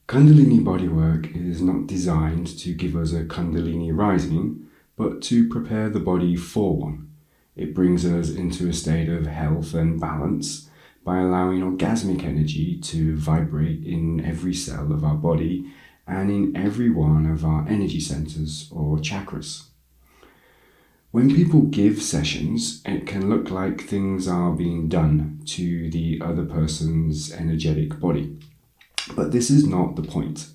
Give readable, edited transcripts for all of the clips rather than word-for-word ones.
Kundalini bodywork is not designed to give us a Kundalini rising, but to prepare the body for one. It brings us into a state of health and balance by allowing orgasmic energy to vibrate in every cell of our body and in every one of our energy centers or chakras. When people give sessions, it can look like things are being done to the other person's energetic body. But this is not the point.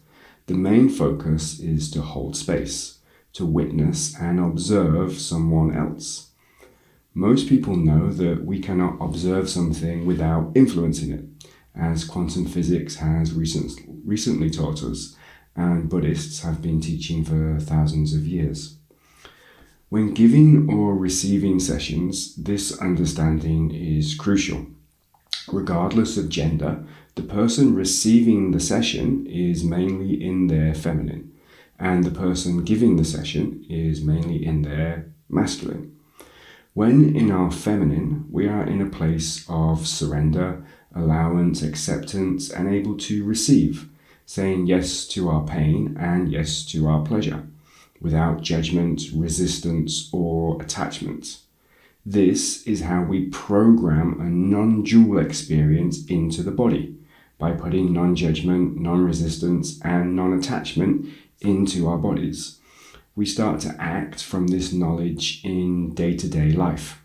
The main focus is to hold space, to witness and observe someone else. Most people know that we cannot observe something without influencing it, as quantum physics has recently taught us, and Buddhists have been teaching for thousands of years. When giving or receiving sessions, this understanding is crucial. Regardless of gender, the person receiving the session is mainly in their feminine, and the person giving the session is mainly in their masculine. When in our feminine, we are in a place of surrender, allowance, acceptance, and able to receive, saying yes to our pain and yes to our pleasure, without judgment, resistance, or attachment. This is how we program a non-dual experience into the body, by putting non-judgment, non-resistance, and non-attachment into our bodies. We start to act from this knowledge in day-to-day life.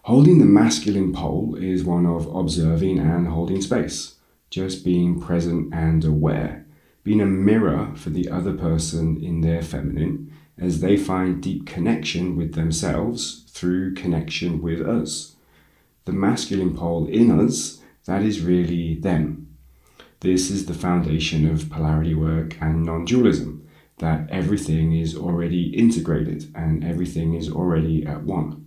Holding the masculine pole is one of observing and holding space, just being present and aware, being a mirror for the other person in their feminine as they find deep connection with themselves through connection with us. The masculine pole in us, that is really them. This is the foundation of polarity work and non-dualism, that everything is already integrated and everything is already at one.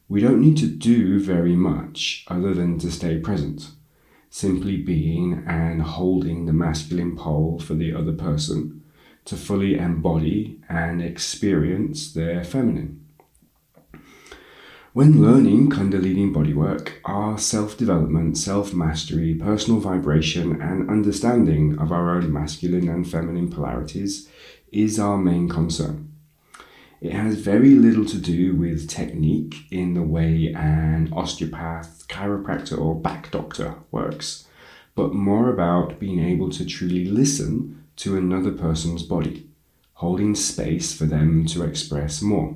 We don't need to do very much other than to stay present, simply being and holding the masculine pole for the other person to fully embody and experience their feminine. When learning Kundalini bodywork, our self-development, self-mastery, personal vibration, and understanding of our own masculine and feminine polarities is our main concern. It has very little to do with technique in the way an osteopath, chiropractor, or back doctor works, but more about being able to truly listen to another person's body, holding space for them to express more.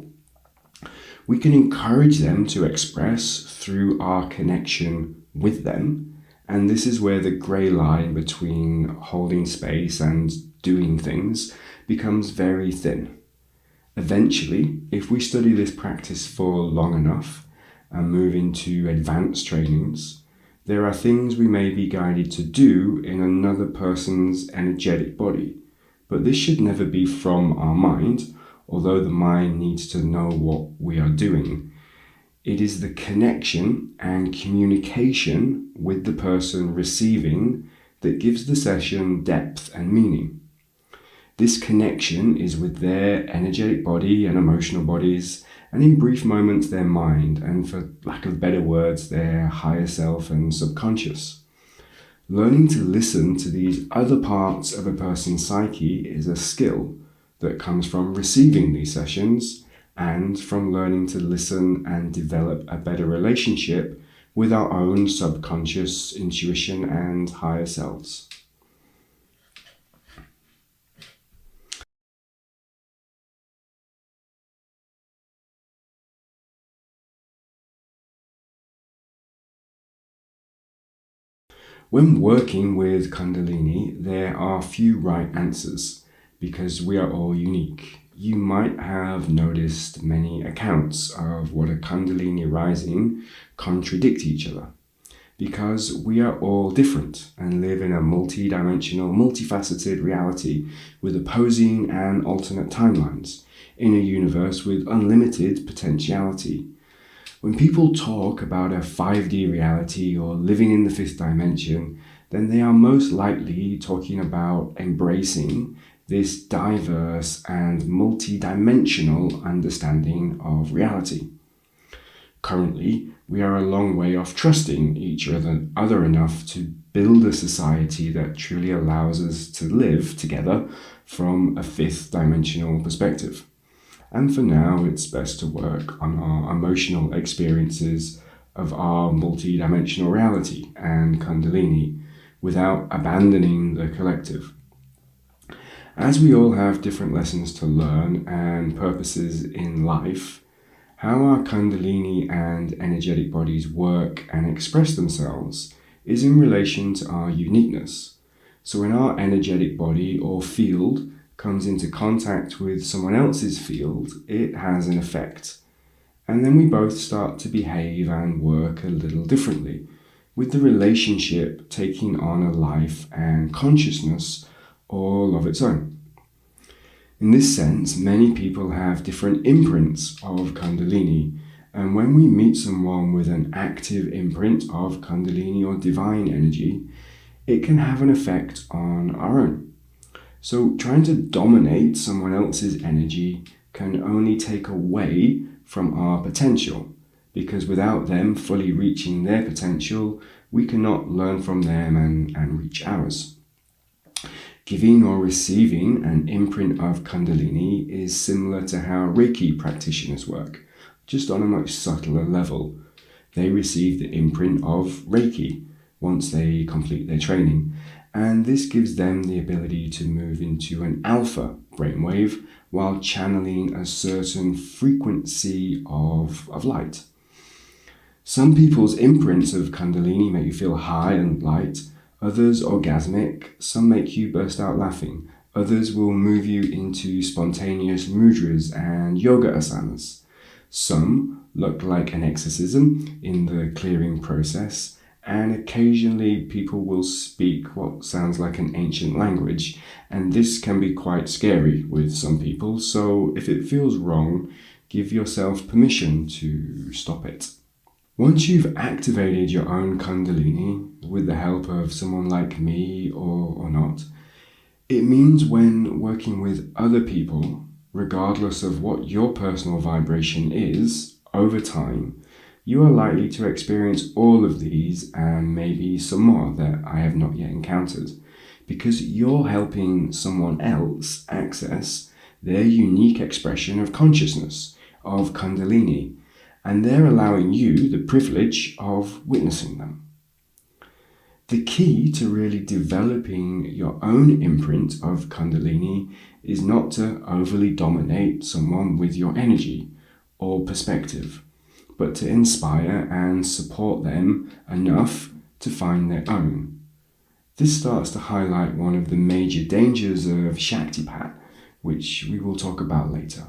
We can encourage them to express through our connection with them, and this is where the grey line between holding space and doing things becomes very thin. Eventually, if we study this practice for long enough and move into advanced trainings, there are things we may be guided to do in another person's energetic body, but this should never be from our mind. Although the mind needs to know what we are doing, it is the connection and communication with the person receiving that gives the session depth and meaning. This connection is with their energetic body and emotional bodies, and in brief moments their mind, and for lack of better words, their higher self and subconscious. Learning to listen to these other parts of a person's psyche is a skill that comes from receiving these sessions and from learning to listen and develop a better relationship with our own subconscious intuition and higher selves. When working with Kundalini, there are few right answers, because we are all unique. You might have noticed many accounts of what a Kundalini rising contradict each other, because we are all different and live in a multi-dimensional, multifaceted reality with opposing and alternate timelines in a universe with unlimited potentiality. When people talk about a 5D reality or living in the fifth dimension, then they are most likely talking about embracing this diverse and multi-dimensional understanding of reality. Currently, we are a long way off trusting each other enough to build a society that truly allows us to live together from a fifth dimensional perspective. And for now, it's best to work on our emotional experiences of our multi-dimensional reality and Kundalini without abandoning the collective. As we all have different lessons to learn and purposes in life, how our Kundalini and energetic bodies work and express themselves is in relation to our uniqueness. So when our energetic body or field comes into contact with someone else's field, it has an effect. And then we both start to behave and work a little differently, with the relationship taking on a life and consciousness all of its own. In this sense, many people have different imprints of Kundalini, and when we meet someone with an active imprint of Kundalini or divine energy, it can have an effect on our own. So trying to dominate someone else's energy can only take away from our potential, because without them fully reaching their potential, we cannot learn from them and reach ours. Giving or receiving an imprint of Kundalini is similar to how Reiki practitioners work, just on a much subtler level. They receive the imprint of Reiki once they complete their training, and this gives them the ability to move into an alpha brainwave while channeling a certain frequency of light. Some people's imprints of Kundalini make you feel high and light, others orgasmic, some make you burst out laughing, others will move you into spontaneous mudras and yoga asanas. Some look like an exorcism in the clearing process, and occasionally people will speak what sounds like an ancient language, and this can be quite scary with some people, so if it feels wrong, give yourself permission to stop it. Once you've activated your own Kundalini with the help of someone like me or not, it means when working with other people, regardless of what your personal vibration is, over time, you are likely to experience all of these and maybe some more that I have not yet encountered, because you're helping someone else access their unique expression of consciousness, of Kundalini, and they're allowing you the privilege of witnessing them. The key to really developing your own imprint of Kundalini is not to overly dominate someone with your energy or perspective, but to inspire and support them enough to find their own. This starts to highlight one of the major dangers of Shaktipat, which we will talk about later.